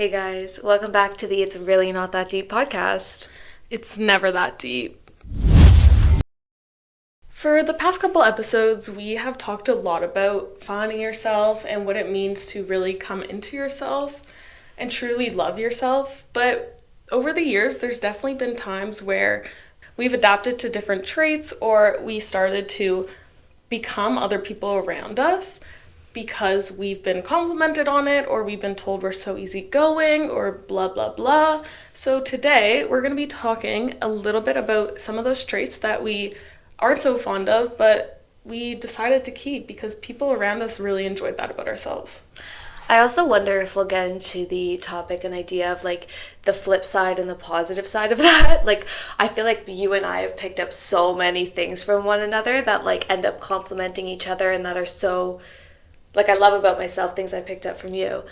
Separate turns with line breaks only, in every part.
Hey guys, welcome back to the It's Really Not That Deep podcast.
It's never that deep. For the past couple episodes, we have talked a lot about finding yourself and what it means to really come into yourself and truly love yourself. But over the years, there's definitely been times where we've adapted to different traits or we started to become other people around us because we've been complimented on it or we've been told we're so easygoing or blah, blah, blah. So today, we're going to be talking a little bit about some of those traits that we aren't so fond of, but we decided to keep because people around us really enjoyed that about ourselves.
I also wonder if we'll get into the topic and idea of like the flip side and the positive side of that. Like, I feel like you and I have picked up so many things from one another that like end up complementing each other and that are so, like, I love about myself things I picked up from you.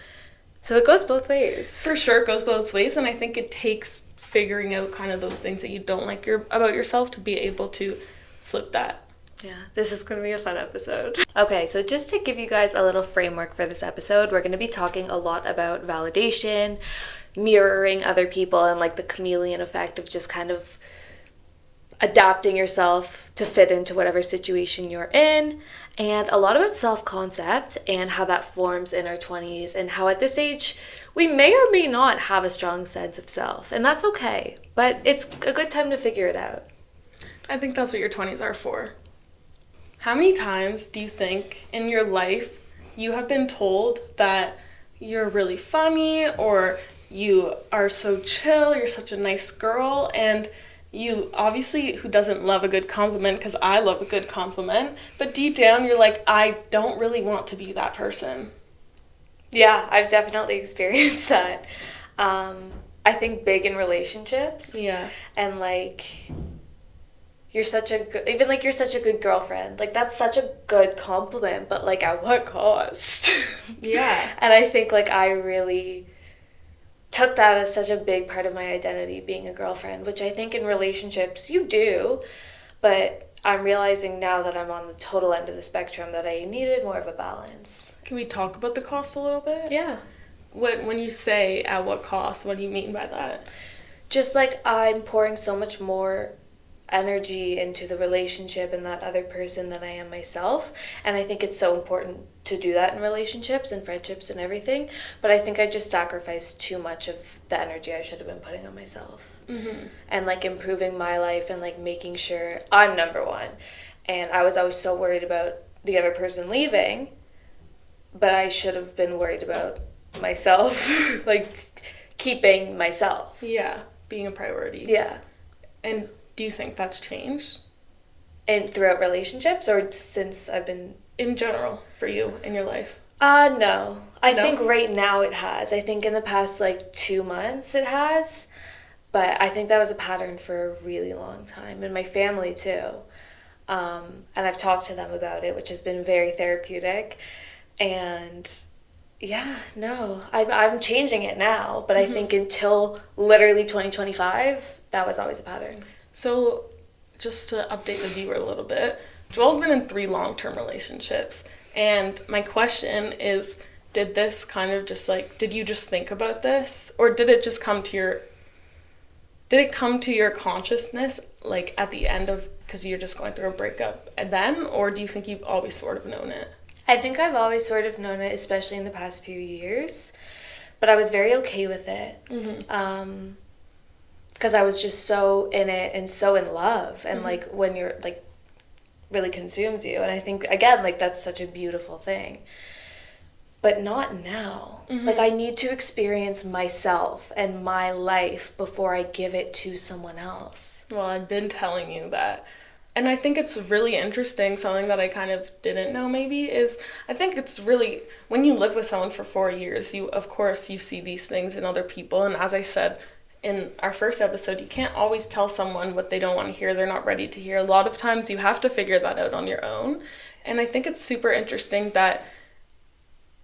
So it goes both ways.
For sure, it goes both ways, and I think it takes figuring out kind of those things that you don't like about yourself to be able to flip that.
Yeah, this is going to be a fun episode. Okay, so just to give you guys a little framework for this episode, we're going to be talking a lot about validation, mirroring other people, and like the chameleon effect of just kind of adapting yourself to fit into whatever situation you're in, and a lot about self-concept and how that forms in our 20s and how at this age we may or may not have a strong sense of self, and that's okay, but it's a good time to figure it out.
I think that's what your 20s are for. How many times do you think in your life you have been told that you're really funny or you are so chill, you're such a nice girl, and you obviously, who doesn't love a good compliment, because I love a good compliment, but deep down you're like, I don't really want to be that person.
Yeah, I've definitely experienced that. I think big in relationships.
Yeah.
And like, you're such a good, even like you're such a good girlfriend. Like, that's such a good compliment, but like, at what cost?
Yeah.
And I think like I really took that as such a big part of my identity, being a girlfriend, which I think in relationships you do, but I'm realizing now that I'm on the total end of the spectrum that I needed more of a balance.
Can we talk about the cost a little bit?
Yeah.
When you say at what cost, what do you mean by that?
Just like I'm pouring so much more energy into the relationship and that other person than I am myself, and I think it's so important to do that in relationships and friendships and everything, but I think I just sacrificed too much of the energy I should have been putting on myself.
Mm-hmm.
And like improving my life and like making sure I'm number one, and I was always so worried about the other person leaving, but I should have been worried about myself like keeping myself.
Yeah, being a priority.
Yeah.
And do you think that's changed?
And throughout relationships or since I've been...
In general, for you, in your life?
No. I
No?
think right now it has. I think in the past, 2 months it has. But I think that was a pattern for a really long time. And my family, too. And I've talked to them about it, which has been very therapeutic. And... yeah, no. I'm changing it now. But I think until literally 2025, that was always a pattern.
So, just to update the viewer a little bit, Joel's been in 3 long-term relationships, and my question is, did this kind of just did you just think about this, or did it just come to your consciousness at the end of, because you're just going through a breakup, and then, or do you think you've always sort of known it?
I think I've always sort of known it, especially in the past few years, but I was very okay with it.
Mm-hmm.
Because I was just so in it and so in love, and when you're really consumes you, and I think again that's such a beautiful thing, but not now. I need to experience myself and my life before I give it to someone else.
Well, I've been telling you that, and I think it's really interesting. Something that I kind of didn't know maybe is, I think it's really, when you live with someone for 4 years, you see these things in other people, and as I said in our first episode, you can't always tell someone what they don't want to hear, they're not ready to hear. A lot of times you have to figure that out on your own. And I think it's super interesting that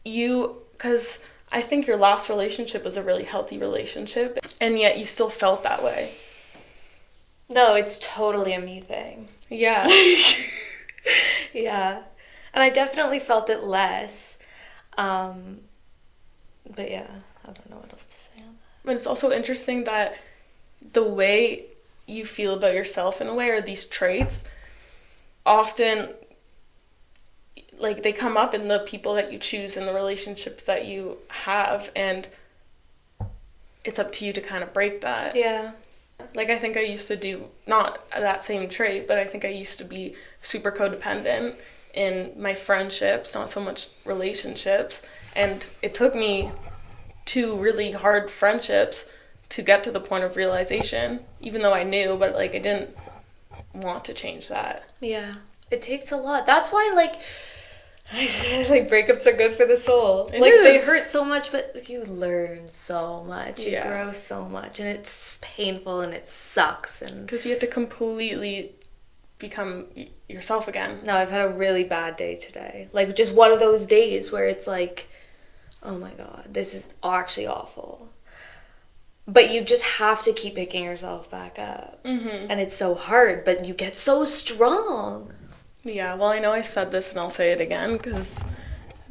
because I think your last relationship was a really healthy relationship, and yet you still felt that way.
No, it's totally a me thing.
Yeah.
Yeah. And I definitely felt it less. But yeah, I don't know what else to say on that.
But it's also interesting that the way you feel about yourself in a way, or these traits, often, like, they come up in the people that you choose and the relationships that you have, and it's up to you to kind of break that.
Yeah.
Like, I think I used to do, not that same trait, but I think I used to be super codependent in my friendships, not so much relationships. And it took me 2 really hard friendships to get to the point of realization, even though I knew, but, like, I didn't want to change that.
Yeah. It takes a lot. That's why, like, I said, like, breakups are good for the soul.
It
like,
is.
they hurt so much, but you learn so much. You
Yeah.
grow so much. And it's painful and it sucks. And
Because you have to completely become yourself again.
no, I've had a really bad day today. Like, just one of those days where it's like, oh my God, this is actually awful. But you just have to keep picking yourself back up.
Mm-hmm.
And it's so hard, but you get so strong.
Yeah, well, I know I said this and I'll say it again because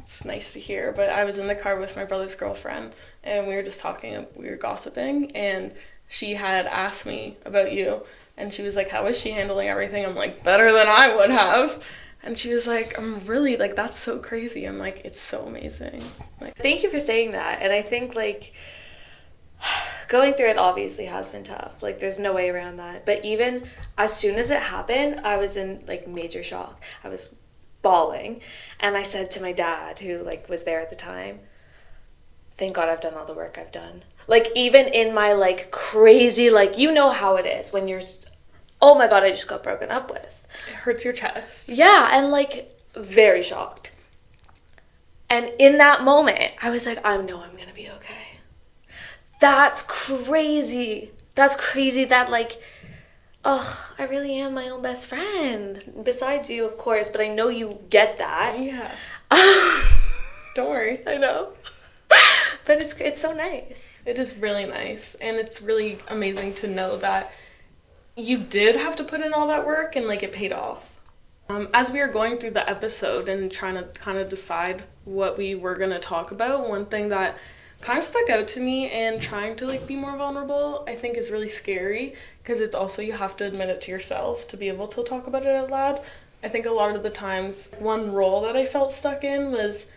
it's nice to hear, but I was in the car with my brother's girlfriend and we were just talking, we were gossiping, and she had asked me about you, and she was like, how is she handling everything? I'm like, better than I would have. And she was like, I'm really, like, that's so crazy. I'm like, it's so amazing. Like,
Thank you for saying that. And I think, like, going through it obviously has been tough. Like, there's no way around that. But even as soon as it happened, I was in, like, major shock. I was bawling. And I said to my dad, who, like, was there at the time, thank God I've done all the work I've done. Like, even in my, like, crazy, like, you know how it is when you're, oh my God, I just got broken up with.
it hurts your chest.
Yeah, and, like, very shocked. And in that moment, I was like, I know I'm going to be okay. That's crazy. That's crazy that, like, oh, I really am my own best friend. Besides you, of course, but I know you get that.
Yeah. Don't worry.
I know. But it's so nice.
It is really nice, and it's really amazing to know that you did have to put in all that work and, like, it paid off. As we were going through the episode and trying to kind of decide what we were going to talk about, one thing that kind of stuck out to me, and trying to, like, be more vulnerable, I think is really scary, because it's also, you have to admit it to yourself to be able to talk about it out loud. I think a lot of the times, one role that I felt stuck in was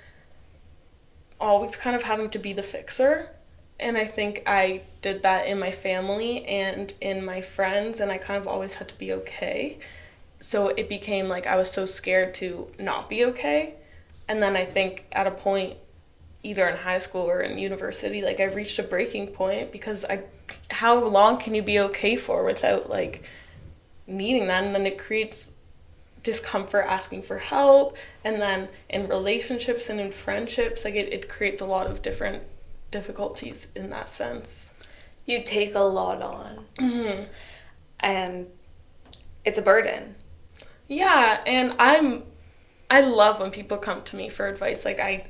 always kind of having to be the fixer. And I think I did that in my family and in my friends, and I kind of always had to be okay. So it became like I was so scared to not be okay. And then I think at a point, either in high school or in university, like, I reached a breaking point, because how long can you be okay for without, like, needing that? And then it creates discomfort asking for help, and then in relationships and in friendships, like, it creates a lot of different difficulties in that sense.
You take a lot on.
Mm-hmm.
And it's a burden.
Yeah, and I love when people come to me for advice. Like, I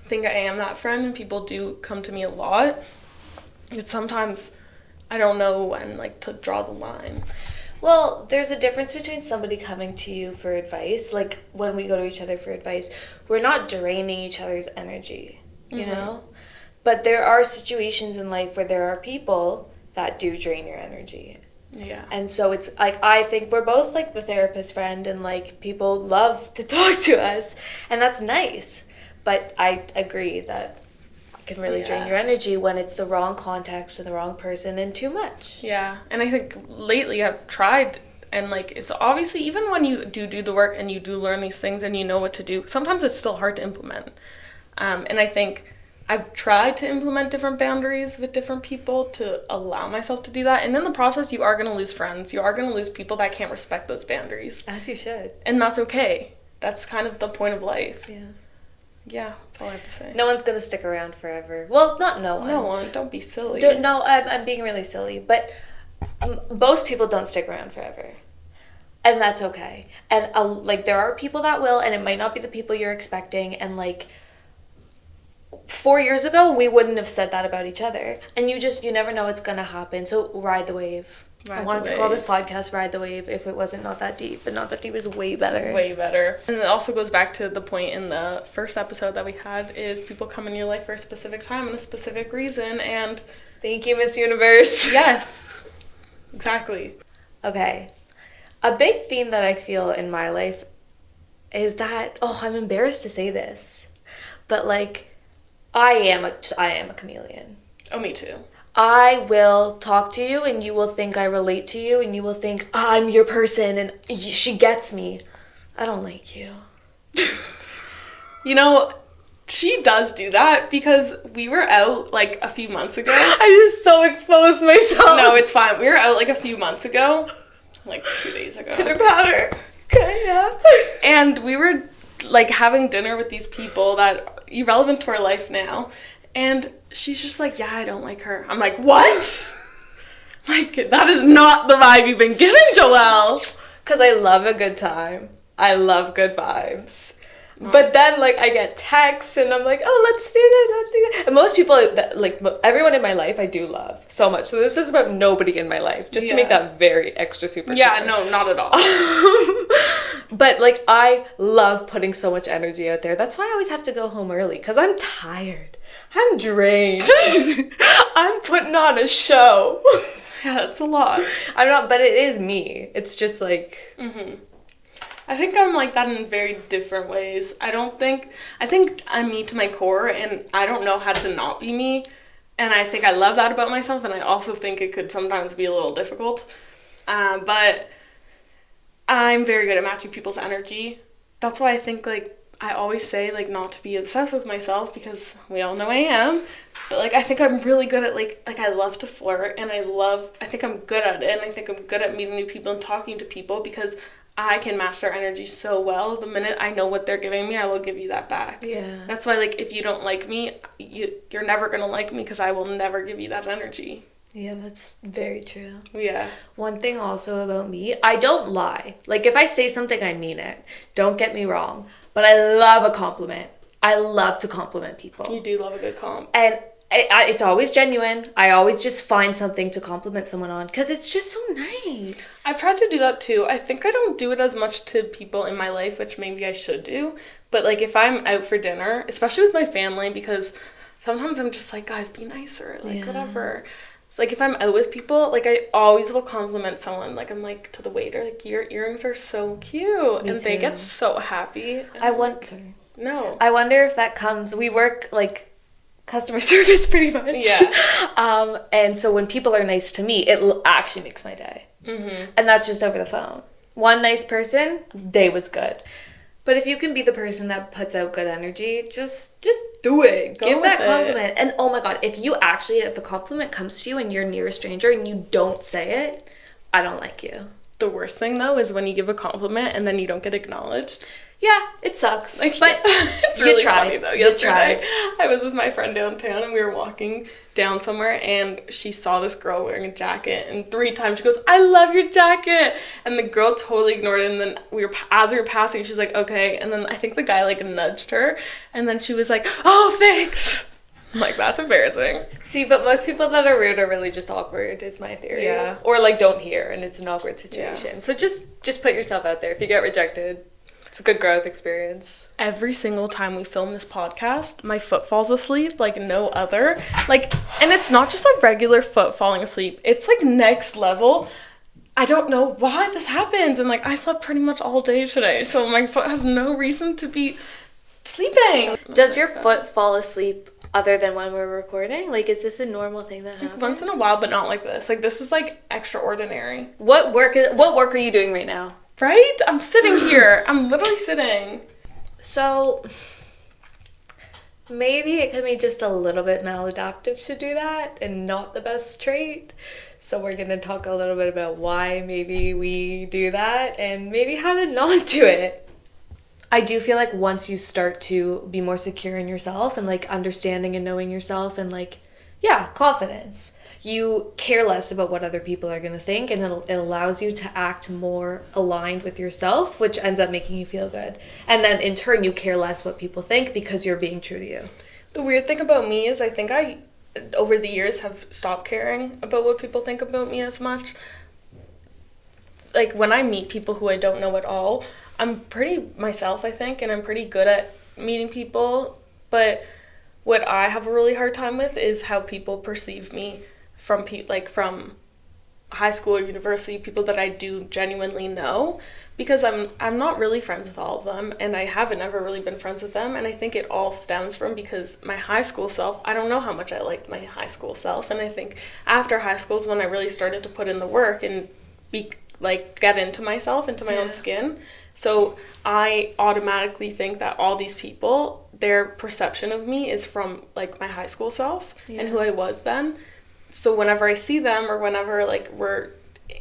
think I am that friend, and people do come to me a lot. But sometimes I don't know when, like, to draw the line.
Well, there's a difference between somebody coming to you for advice. Like, when we go to each other for advice, we're not draining each other's energy, you know? But there are situations in life where there are people that do drain your energy.
Yeah.
And so it's, like, I think we're both, like, the therapist friend, and, like, people love to talk to us, and that's nice. But I agree that it can really drain your energy when it's the wrong context and the wrong person and too much.
Yeah, and I think lately I've tried, and, like, it's obviously, even when you do the work and you do learn these things and you know what to do, sometimes it's still hard to implement. And I think I've tried to implement different boundaries with different people to allow myself to do that. And in the process, you are going to lose friends. You are going to lose people that can't respect those boundaries.
As you should.
And that's okay. That's kind of the point of life.
Yeah.
Yeah, that's all I have to say.
No one's going to stick around forever. Well, not no one.
No one. Don't be silly.
No, I'm being really silly. But most people don't stick around forever. And that's okay. And, like, there are people that will, and it might not be the people you're expecting. And, like, 4 years ago, we wouldn't have said that about each other. And you never know what's going to happen. So ride the wave. I wanted to call this podcast Ride the Wave if it wasn't Not That Deep, but Not That Deep is way better.
Way better. And it also goes back to the point in the first episode that we had is people come in your life for a specific time and a specific reason, and...
Thank you, Miss Universe.
Yes. Exactly.
Okay. A big theme that I feel in my life is that, I'm embarrassed to say this, but, like, I am a chameleon.
Oh, me too.
I will talk to you and you will think I relate to you and you will think I'm your person and she gets me. I don't like you.
You know, she does do that because we were out like a few months ago.
I just so exposed myself.
No, it's fine. We were out like a few months ago. Like 2 days ago.
Pitter patter. Okay, yeah.
And we were like having dinner with these people that are irrelevant to our life now. And she's just like, yeah, I don't like her. I'm like, what? Like, that is not the vibe you've been giving, Joelle.
Because I love a good time. I love good vibes. But then, like, I get texts and I'm like, let's do that. And most people, like, everyone in my life I do love so much. So this is about nobody in my life, just to make that very extra super clear.
Yeah, no, not at all.
But, like, I love putting so much energy out there. That's why I always have to go home early, because I'm tired. I'm drained. I'm putting on a show.
Yeah, that's a lot.
I'm not, but it is me. It's just like...
Mm-hmm. I think I'm like that in very different ways. I think I'm me to my core, and I don't know how to not be me. And I think I love that about myself, and I also think it could sometimes be a little difficult. But I'm very good at matching people's energy. That's why I think, like, I always say, like, not to be obsessed with myself, because we all know I am. But, like, I think I'm really good at, like I love to flirt, and I think I'm good at it, and I think I'm good at meeting new people and talking to people, because I can match their energy so well. The minute I know what they're giving me, I will give you that back.
Yeah.
That's why, like, if you don't like me, you're never going to like me, because I will never give you that energy.
Yeah, that's very true.
Yeah.
One thing also about me, I don't lie. Like, if I say something, I mean it. Don't get me wrong. But I love a compliment. I love to compliment people.
You do love a good comp.
And it's always genuine. I always just find something to compliment someone on because it's just so nice.
I've tried to do that too. I think I don't do it as much to people in my life, which maybe I should do. But, like, if I'm out for dinner, especially with my family, because sometimes I'm just like, guys, be nicer. Like, whatever. It's like, if I'm out with people, like, I always will compliment someone. Like, I'm like, to the waiter, like, your earrings are so cute. And they get so happy.
I wonder if that comes... We work, like... customer service pretty much.
Yeah.
And so when people are nice to me, it actually makes my day.
Mm-hmm.
And that's just over the phone. One nice person, day was good. But if you can be the person that puts out good energy, just do it. Give that compliment. And oh my God, if a compliment comes to you and you're near a stranger and you don't say it, I don't like you.
The worst thing, though, is when you give a compliment and then you don't get acknowledged.
Yeah, it sucks.
Like,
but
it's really funny, though. Yesterday, I was with my friend downtown, and we were walking down somewhere, and she saw this girl wearing a jacket, and 3 times she goes, "I love your jacket!" And the girl totally ignored it, and then as we were passing, she's like, "Okay," and then I think the guy, like, nudged her, and then she was like, "Oh, thanks!" I'm like, that's embarrassing.
See, but most people that are rude are really just awkward, is my theory.
Yeah.
Or, like, don't hear, and it's an awkward situation. Yeah. So just put yourself out there. If you get rejected, it's a good growth experience.
Every single time we film this podcast, my foot falls asleep like no other. Like, and it's not just a regular foot falling asleep. It's, like, next level. I don't know why this happens. And, like, I slept pretty much all day today, so my foot has no reason to be sleeping.
Does your foot fall asleep other than when we're recording? Like, is this a normal thing that happens?
Once in a while, but not like this. Like, this is, like, extraordinary.
What work are you doing right now?
Right? I'm sitting here. I'm literally sitting.
So, maybe it could be just a little bit maladaptive to do that and not the best trait. So we're going to talk a little bit about why maybe we do that and maybe how to not do it. I do feel like once you start to be more secure in yourself and, like, understanding and knowing yourself and, like, confidence, you care less about what other people are going to think, and it allows you to act more aligned with yourself, which ends up making you feel good. And then in turn, you care less what people think because you're being true to you.
The weird thing about me is I think I, over the years, have stopped caring about what people think about me as much. like, when I meet people who I don't know at all, I'm pretty myself, I think, and I'm pretty good at meeting people. But what I have a really hard time with is how people perceive me from from high school or university, people that I do genuinely know, because I'm not really friends with all of them, and I haven't ever really been friends with them. And I think it all stems from, because my high school self, I don't know how much I liked my high school self, and I think after high school is when I really started to put in the work and be like get into myself, into my own skin. So I automatically think that all these people, their perception of me is from like my high school self and who I was then. So whenever I see them, or whenever like we're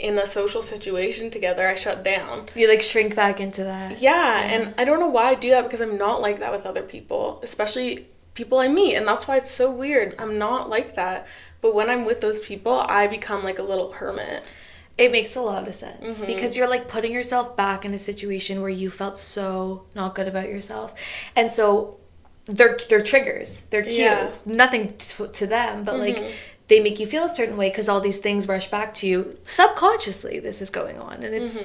in a social situation together, I shut down.
You like shrink back into that.
Yeah, and I don't know why I do that, because I'm not like that with other people, especially people I meet, and that's why it's so weird. I'm not like that. But when I'm with those people, I become like a little hermit.
It makes a lot of sense, because you're like putting yourself back in a situation where you felt so not good about yourself. And so they're triggers, they're cues, nothing to them, but like they make you feel a certain way because all these things rush back to you subconsciously. This is going on, and it's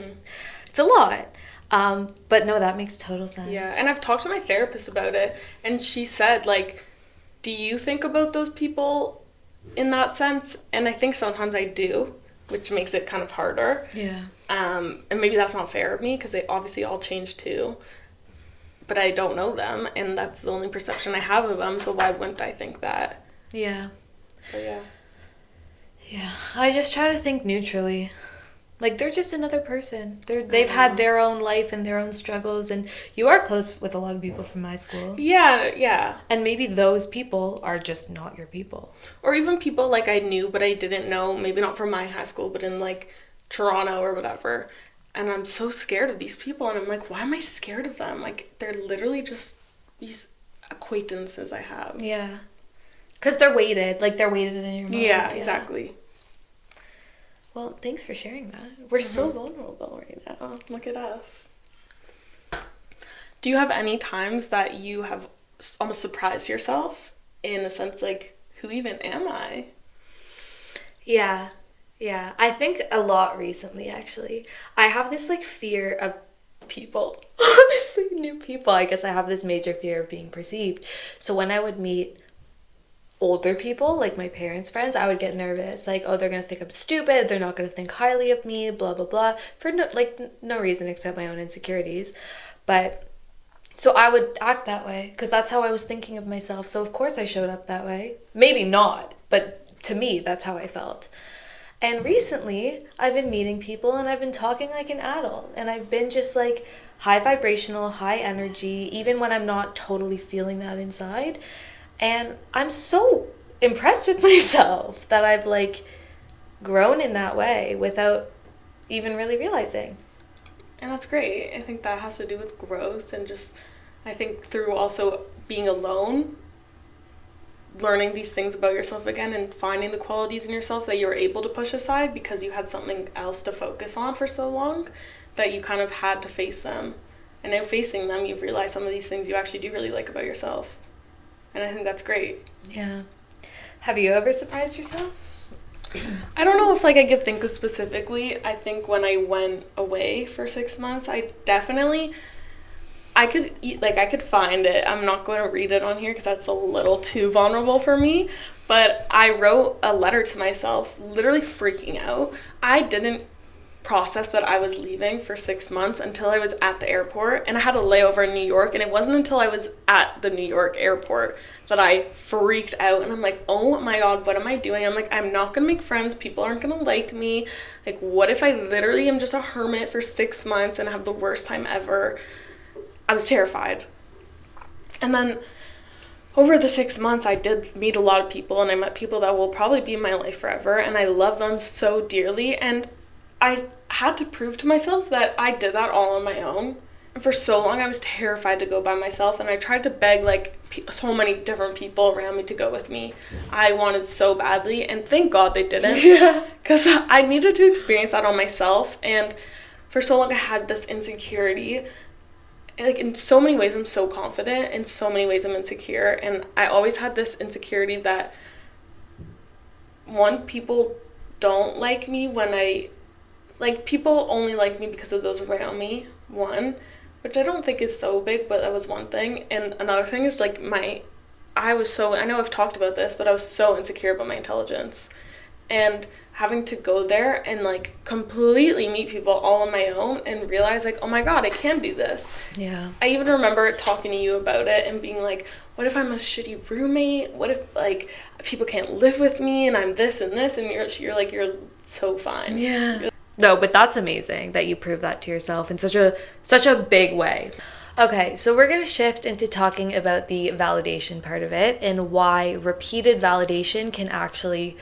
a lot. But no, that makes total sense.
Yeah, and I've talked to my therapist about it, and she said, like, do you think about those people in that sense? And I think sometimes I do, which makes it kind of harder.
Yeah.
And maybe that's not fair of me, because they obviously all change too. But I don't know them, and that's the only perception I have of them, so why wouldn't I think that?
Yeah.
But yeah.
Yeah. I just try to think neutrally. Like, they're just another person. They've had their own life and their own struggles, and you are close with a lot of people from my school.
Yeah, yeah.
And maybe those people are just not your people.
Or even people, like, I knew but I didn't know, maybe not from my high school, but in, like, Toronto or whatever. And I'm so scared of these people, and I'm like, why am I scared of them? Like, they're literally just these acquaintances I have.
Yeah. Because they're weighted. Like, they're weighted in your mind.
Yeah, exactly.
Well, thanks for sharing that. We're so vulnerable right now.
Look at us. Do you have any times that you have almost surprised yourself in a sense, like, who even am I?
Yeah. I think a lot recently, actually. I have this, like, fear of people. Honestly, new people. I guess I have this major fear of being perceived. So when I would meet older people, like my parents' friends, I would get nervous. Like, oh, they're going to think I'm stupid. They're not going to think highly of me, blah, blah, blah. For no reason except my own insecurities. But so I would act that way because that's how I was thinking of myself. So of course I showed up that way. Maybe not, but to me, that's how I felt. And recently, I've been meeting people and I've been talking like an adult. And I've been just like high vibrational, high energy, even when I'm not totally feeling that inside. And I'm so impressed with myself that I've like grown in that way without even really realizing.
And that's great. I think that has to do with growth, and just, I think through also being alone, learning these things about yourself again and finding the qualities in yourself that you were able to push aside because you had something else to focus on for so long that you kind of had to face them. And now facing them, you've realized some of these things you actually do really like about yourself. And I think that's great.
Yeah. Have you ever surprised yourself?
I don't know if like I could think of specifically. I think when I went away for 6 months, I could find it. I'm not going to read it on here because that's a little too vulnerable for me. But I wrote a letter to myself, literally freaking out. I didn't process that I was leaving for 6 months until I was at the airport, and I had a layover in New York, and it wasn't until I was at the New York airport that I freaked out, and I'm like, oh my god, what am I doing? I'm like, I'm not gonna make friends, people aren't gonna like me, like, what if I literally am just a hermit for 6 months and have the worst time ever? I was terrified. And then over the 6 months, I did meet a lot of people, and I met people that will probably be in my life forever, and I love them so dearly, and I had to prove to myself that I did that all on my own. And for so long, I was terrified to go by myself, and I tried to beg, like, so many different people around me to go with me. I wanted so badly, and thank God they didn't. Because I needed to experience that on myself, and for so long, I had this insecurity. Like, in so many ways, I'm so confident. In so many ways, I'm insecure. And I always had this insecurity that, one, people don't like me when I Like, people only like me because of those around me, one, which I don't think is so big, but that was one thing. And another thing is, like, I know I've talked about this, but I was so insecure about my intelligence. And having to go there and, like, completely meet people all on my own and realize, like, oh my God, I can do this.
Yeah.
I even remember talking to you about it and being like, what if I'm a shitty roommate? What if, like, people can't live with me and I'm this and this? And you're like, you're so fine.
Yeah. No, but that's amazing that you proved that to yourself in such a big way. Okay, so we're going to shift into talking about the validation part of it and why repeated validation can actually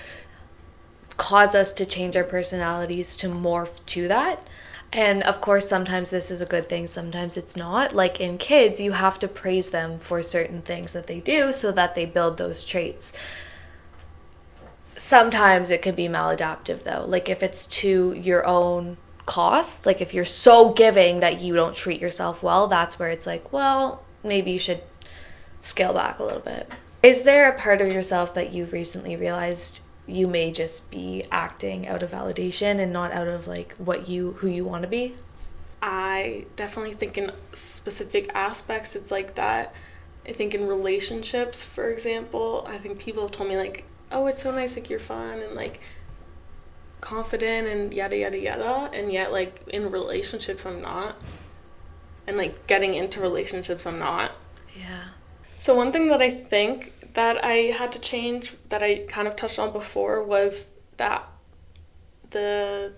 cause us to change our personalities to morph to that. And of course, sometimes this is a good thing, sometimes it's not. Like in kids, you have to praise them for certain things that they do so that they build those traits. Sometimes it can be maladaptive though. Like if it's to your own cost, like if you're so giving that you don't treat yourself well, that's where it's like, well, maybe you should scale back a little bit. Is there a part of yourself that you've recently realized you may just be acting out of validation and not out of like who you want to be?
I definitely think in specific aspects it's like that. I think in relationships, for example, I think people have told me like, oh, it's so nice, like you're fun and like confident and yada yada yada, and yet like in relationships I'm not, and like getting into relationships I'm not.
Yeah.
So one thing that I think that I had to change, that I kind of touched on before, was that the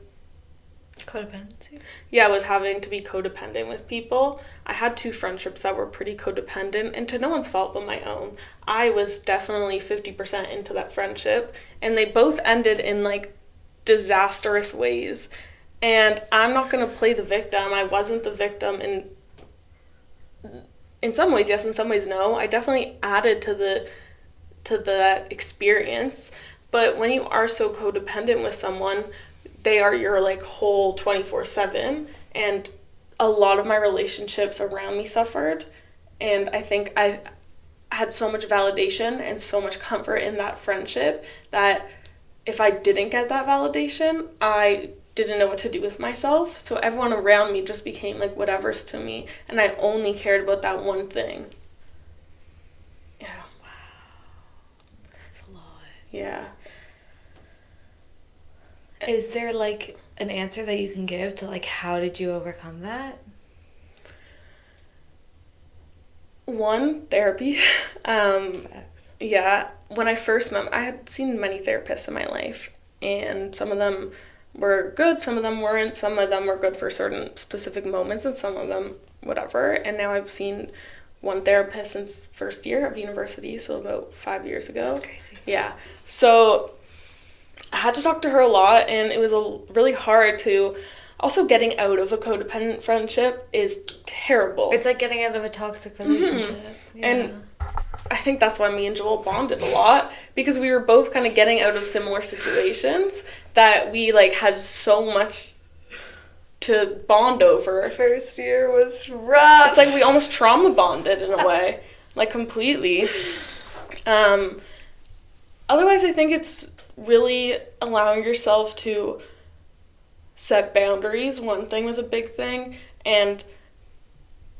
codependency.
Yeah, was having to be codependent with people. I had 2 friendships that were pretty codependent, and to no one's fault but my own. I was definitely 50% into that friendship, and they both ended in like disastrous ways. And I'm not going to play the victim. I wasn't the victim in some ways, yes, in some ways, no. I definitely added to that experience. But when you are so codependent with someone, they are your like whole 24/7, and a lot of my relationships around me suffered. And I think I had so much validation and so much comfort in that friendship that if I didn't get that validation, I didn't know what to do with myself. So everyone around me just became like whatever's to me, and I only cared about that one thing. Yeah.
Wow. That's a lot.
Yeah.
Is there like an answer that you can give to like how did you overcome that?
One, therapy.
Facts.
Yeah. When I first met, I had seen many therapists in my life, and some of them were good, some of them weren't, some of them were good for certain specific moments, and some of them whatever. And now I've seen one therapist since first year of university, so about 5 years ago.
That's crazy.
Yeah. So I had to talk to her a lot, and it was really hard to... Also, getting out of a codependent friendship is terrible.
It's like getting out of a toxic relationship.
Mm-hmm. Yeah. And I think that's why me and Joel bonded a lot, because we were both kind of getting out of similar situations that we like had so much to bond over.
First year was rough.
It's like we almost trauma bonded in a way, like completely. Otherwise, I think it's really allowing yourself to set boundaries. One thing was a big thing, and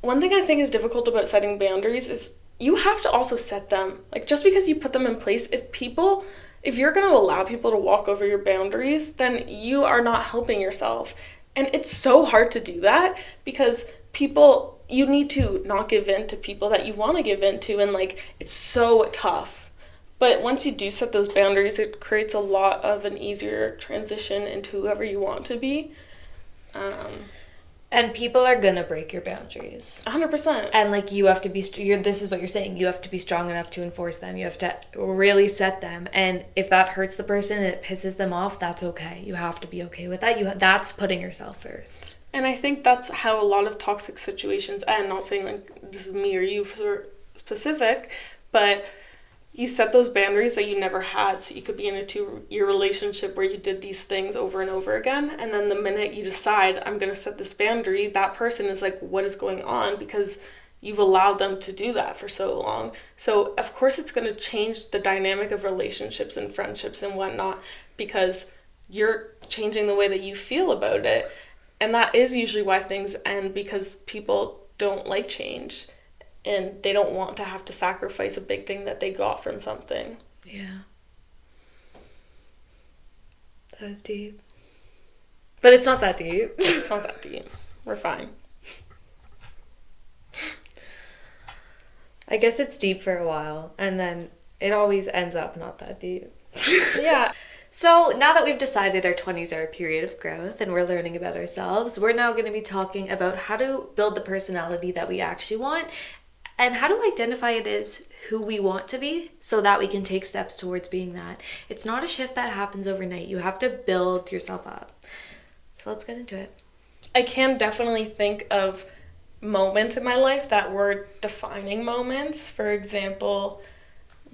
one thing I think is difficult about setting boundaries is you have to also set them. Like, just because you put them in place, if you're going to allow people to walk over your boundaries, then you are not helping yourself. And it's so hard to do that, because you need to not give in to people that you want to give in to, and like it's so tough. But once you do set those boundaries, it creates a lot of an easier transition into whoever you want to be.
And people are gonna break your boundaries.
100%.
And like you have to be, this is what you're saying, you have to be strong enough to enforce them. You have to really set them. And if that hurts the person and it pisses them off, that's okay. You have to be okay with that. That's putting yourself first.
And I think that's how a lot of toxic situations end. Not saying like this is me or you for specific, but you set those boundaries that you never had, so you could be in a 2-year relationship where you did these things over and over again, and then the minute you decide, I'm going to set this boundary, that person is like, what is going on? Because you've allowed them to do that for so long. So of course it's going to change the dynamic of relationships and friendships and whatnot, because you're changing the way that you feel about it. And that is usually why things end, because people don't like change and they don't want to have to sacrifice a big thing that they got from something.
Yeah. That was deep. But it's not that deep.
It's not that deep. We're fine.
I guess it's deep for a while, and then it always ends up not that deep.
Yeah.
So now that we've decided our 20s are a period of growth and we're learning about ourselves, we're now going to be talking about how to build the personality that we actually want and how to identify it as who we want to be so that we can take steps towards being that. It's not a shift that happens overnight. You have to build yourself up. So let's get into it.
I can definitely think of moments in my life that were defining moments. For example,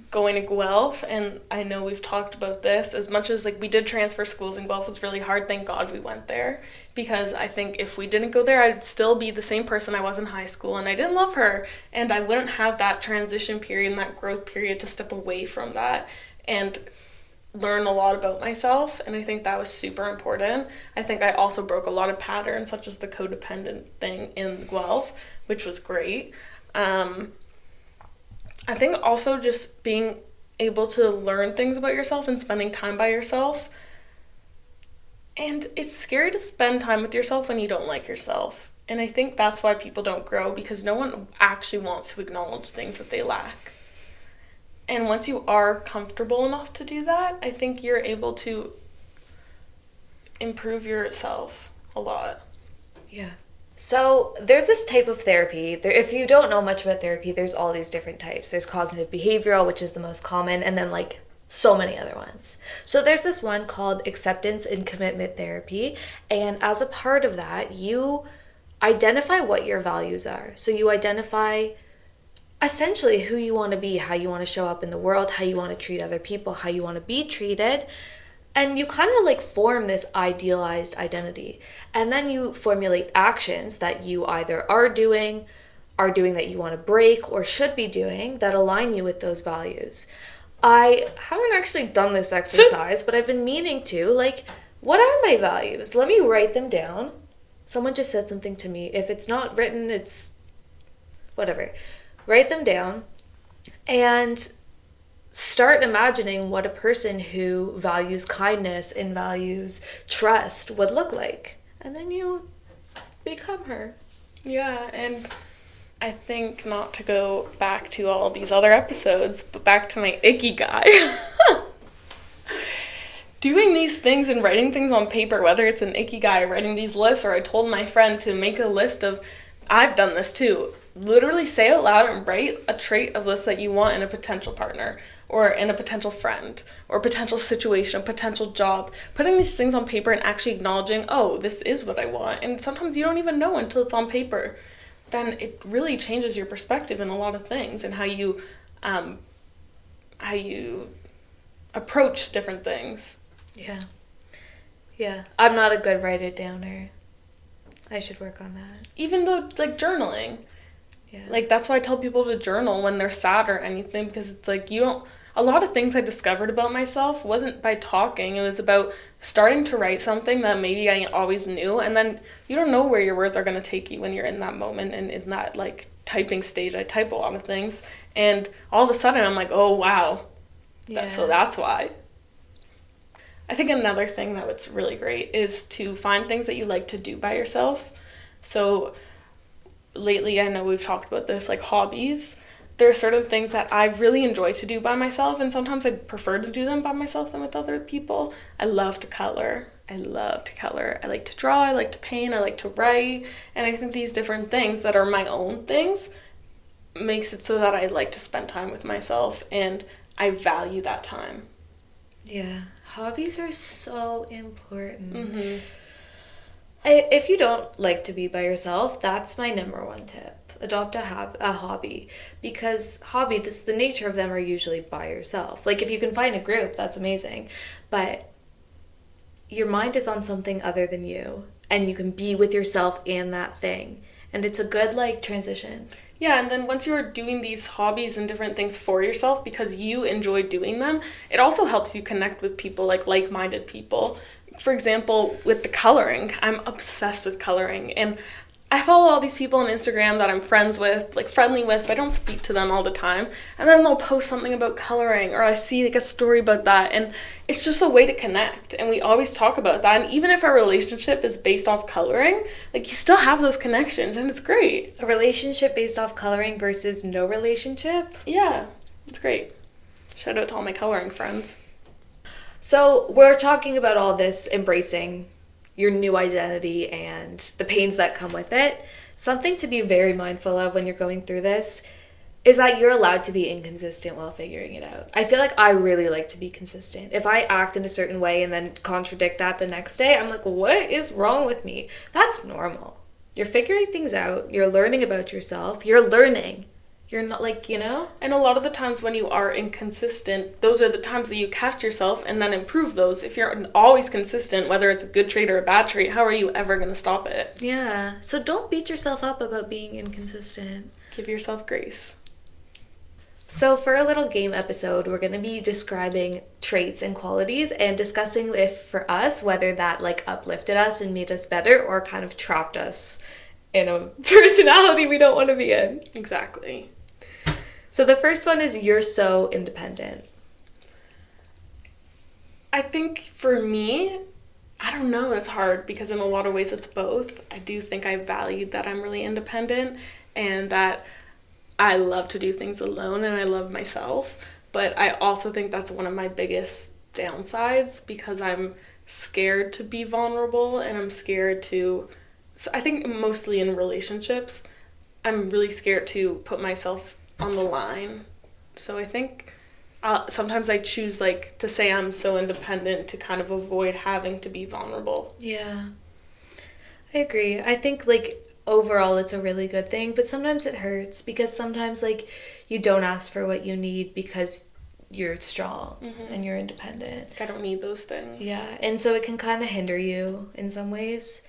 going to Guelph, and I know we've talked about this, as much as like we did transfer schools and Guelph was really hard, thank God we went there, because I think if we didn't go there, I'd still be the same person I was in high school, and I didn't love her, and I wouldn't have that transition period and that growth period to step away from that and learn a lot about myself, and I think that was super important. I think I also broke a lot of patterns, such as the codependent thing in Guelph, which was great. I think also just being able to learn things about yourself and spending time by yourself. And it's scary to spend time with yourself when you don't like yourself. And I think that's why people don't grow, because no one actually wants to acknowledge things that they lack. And once you are comfortable enough to do that, I think you're able to improve yourself a lot.
Yeah. So there's this type of therapy. If you don't know much about therapy, there's all these different types. There's cognitive behavioral, which is the most common, and then like so many other ones. So there's this one called acceptance and commitment therapy. And as a part of that, you identify what your values are. So you identify essentially who you want to be, how you want to show up in the world, how you want to treat other people, how you want to be treated. And you kind of like form this idealized identity. And then you formulate actions that you either are doing that you want to break, or should be doing that align you with those values. I haven't actually done this exercise, but I've been meaning to. Like, what are my values? Let me write them down. Someone just said something to me. If it's not written, it's whatever. Write them down and start imagining what a person who values kindness and values trust would look like. And then you become her.
Yeah, and I think, not to go back to all these other episodes, but back to my ikigai. Doing these things and writing things on paper, whether it's an ikigai, writing these lists, or I told my friend to make a list of, I've done this too. Literally say out loud and write a trait of list that you want in a potential partner, or in a potential friend, or potential situation, a potential job. Putting these things on paper and actually acknowledging, oh, this is what I want. And sometimes you don't even know until it's on paper. Then it really changes your perspective in a lot of things, and how you approach different things.
Yeah. I'm not a good write it downer. I should work on that.
Even though, like, journaling.
Yeah.
Like, that's why I tell people to journal when they're sad or anything, because it's like, a lot of things I discovered about myself wasn't by talking. It was about starting to write something that maybe I always knew, and then you don't know where your words are going to take you when you're in that moment and in that, like, typing stage. I type a lot of things, and all of a sudden I'm like, oh, wow.
Yeah.
So that's why. I think another thing that was really great is to find things that you like to do by yourself. So lately, I know we've talked about this, like hobbies. There are certain things that I really enjoy to do by myself, and sometimes I'd prefer to do them by myself than with other people. I love to color. I like to draw. I like to paint. I like to write. And I think these different things that are my own things makes it so that I like to spend time with myself, and I value that time.
Yeah. Hobbies are so important.
Mm-hmm.
If you don't like to be by yourself, that's my number one tip. Adopt a hobby, because the nature of them are usually by yourself. Like, if you can find a group, that's amazing, but your mind is on something other than you, and you can be with yourself and that thing, and it's a good, like, transition.
Yeah, and then once you're doing these hobbies and different things for yourself because you enjoy doing them, it also helps you connect with people, like like-minded people, for example, with the coloring, I'm obsessed with coloring. And I follow all these people on Instagram that I'm friends with, like friendly with, but I don't speak to them all the time. And then they'll post something about coloring, or I see like a story about that. And it's just a way to connect. And we always talk about that. And even if our relationship is based off coloring, like you still have those connections, and it's great.
A relationship based off coloring versus no relationship?
Yeah, it's great. Shout out to all my coloring friends.
So we're talking about all this, embracing your new identity and the pains that come with it. Something to be very mindful of when you're going through this is that you're allowed to be inconsistent while figuring it out. I feel like I really like to be consistent. If I act in a certain way and then contradict that the next day, I'm like, what is wrong with me? That's normal. You're figuring things out. You're learning about yourself. You're learning. You're not like,
And a lot of the times when you are inconsistent, those are the times that you catch yourself and then improve those. If you're always consistent, whether it's a good trait or a bad trait, how are you ever going to stop it?
Yeah. So don't beat yourself up about being inconsistent.
Give yourself grace.
So for a little game episode, we're going to be describing traits and qualities and discussing if for us, whether that like uplifted us and made us better or kind of trapped us in a personality we don't want to be in.
Exactly.
So the first one is you're so independent.
I think for me, I don't know, it's hard because in a lot of ways it's both. I do think I valued that I'm really independent and that I love to do things alone and I love myself. But I also think that's one of my biggest downsides because I'm scared to be vulnerable and I'm scared to... So I think mostly in relationships, I'm really scared to put myself on the line. So I think sometimes I choose like to say I'm so independent to kind of avoid having to be vulnerable.
Yeah, I agree. I think like overall it's a really good thing, but sometimes it hurts because sometimes like you don't ask for what you need because you're strong and you're independent.
Like I don't need those things.
Yeah, and so it can kind of hinder you in some ways.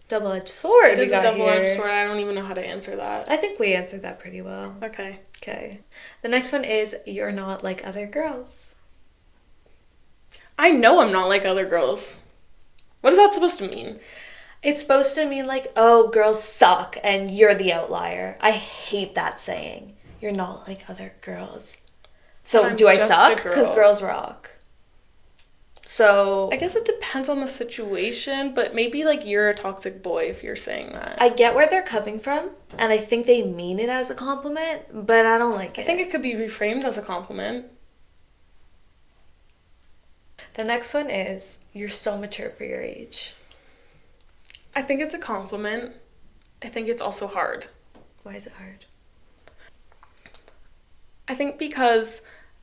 Double-edged sword.
It is a double-edged sword. I don't even know how to answer that.
I think we answered that pretty well.
Okay.
The next one is you're not like other girls.
I know I'm not like other girls. What is that supposed to mean?
It's supposed to mean like, oh, girls suck and you're the outlier. I hate that saying. You're not like other girls. So do I suck? Because girls rock. So
I guess it depends on the situation, but maybe like you're a toxic boy if you're saying that.
I get where they're coming from, and I think they mean it as a compliment, but I don't like it.
I think it could be reframed as a compliment.
The next one is you're so mature for your age.
I think it's a compliment. I think it's also hard.
Why is it hard?
I think because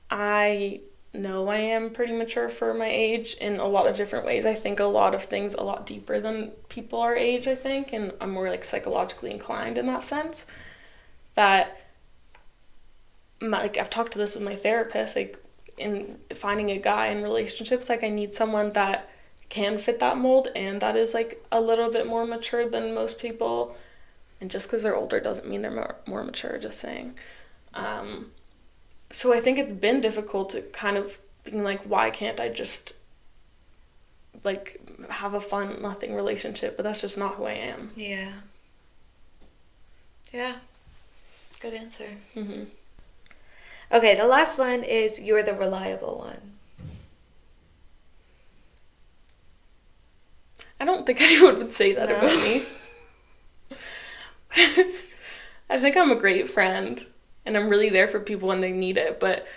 I know I am pretty mature for my age in a lot of different ways. I think a lot of things a lot deeper than people our age, I think, and I'm more like psychologically inclined in that sense. That, like, I've talked to this with my therapist, like, in finding a guy in relationships, like, I need someone that can fit that mold and that is, like, a little bit more mature than most people. And just because they're older doesn't mean they're more mature, just saying. So I think it's been difficult to kind of being like, why can't I just like have a fun, nothing relationship? But that's just not who I am.
Yeah. Good answer. Okay, the last one is you're the reliable one.
I don't think anyone would say that about me. I think I'm a great friend. And I'm really there for people when they need it. But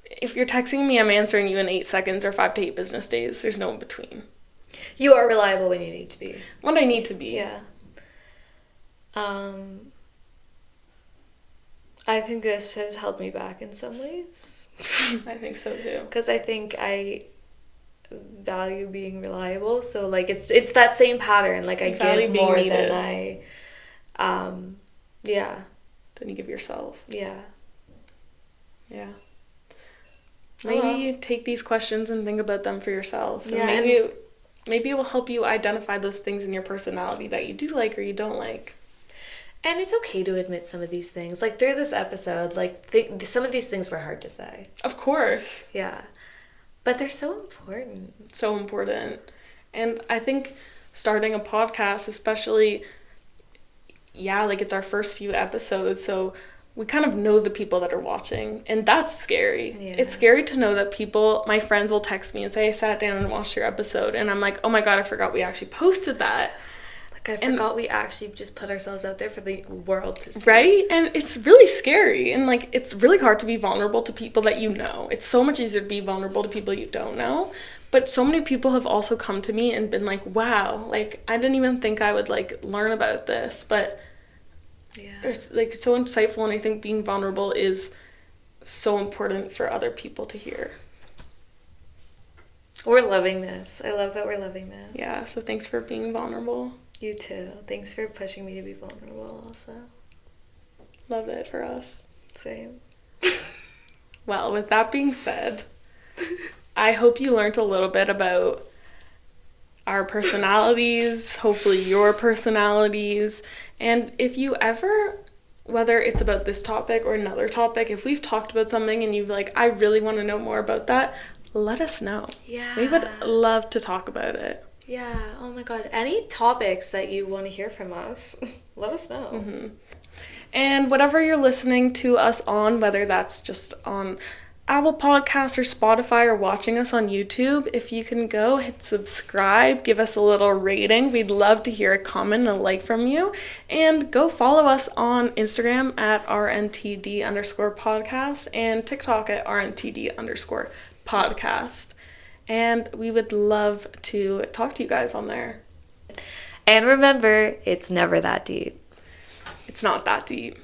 if you're texting me, I'm answering you in 8 seconds or 5 to 8 business days. There's no in between.
You are reliable when you need to be.
When I need to be.
Yeah. I think this has held me back in some ways.
I think so too.
Because I think I value being reliable. So like it's that same pattern. Like I give more than I
Than you give yourself.
Yeah.
Maybe take these questions and think about them for yourself. And
Yeah.
maybe it will help you identify those things in your personality that you do like or you don't like.
And it's okay to admit some of these things. Like through this episode, like some of these things were hard to say.
Of course.
Yeah. But they're so important.
So important. And I think starting a podcast, especially, yeah, like it's our first few episodes, so we kind of know the people that are watching, and that's scary.
Yeah.
It's scary to know that people, my friends will text me and say, I sat down and watched your episode, and I'm like, oh my God, I forgot we actually posted that.
Like, I forgot we actually just put ourselves out there for the world to see.
Right? And it's really scary, and like, it's really hard to be vulnerable to people that you know. It's so much easier to be vulnerable to people you don't know. But so many people have also come to me and been like, wow, like, I didn't even think I would, like, learn about this. But
yeah,
it's, like, so insightful, and I think being vulnerable is so important for other people to hear.
We're loving this. I love that we're loving this.
Yeah, so thanks for being vulnerable.
You too. Thanks for pushing me to be vulnerable also.
Love it for us.
Same.
Well, with that being said, I hope you learned a little bit about our personalities, hopefully your personalities, and if you ever, whether it's about this topic or another topic, if we've talked about something and you've like, I really want to know more about that, let us know.
Yeah.
We would love to talk about it.
Yeah. Oh my God. Any topics that you want to hear from us, let us know.
Mm-hmm. And whatever you're listening to us on, whether that's just on Apple Podcasts or Spotify or watching us on YouTube, if you can go hit subscribe, give us a little rating. We'd love to hear a comment and a like from you. And go follow us on Instagram at RNTD_podcast and TikTok at RNTD_podcast. And we would love to talk to you guys on there.
And remember, it's never that deep.
It's not that deep.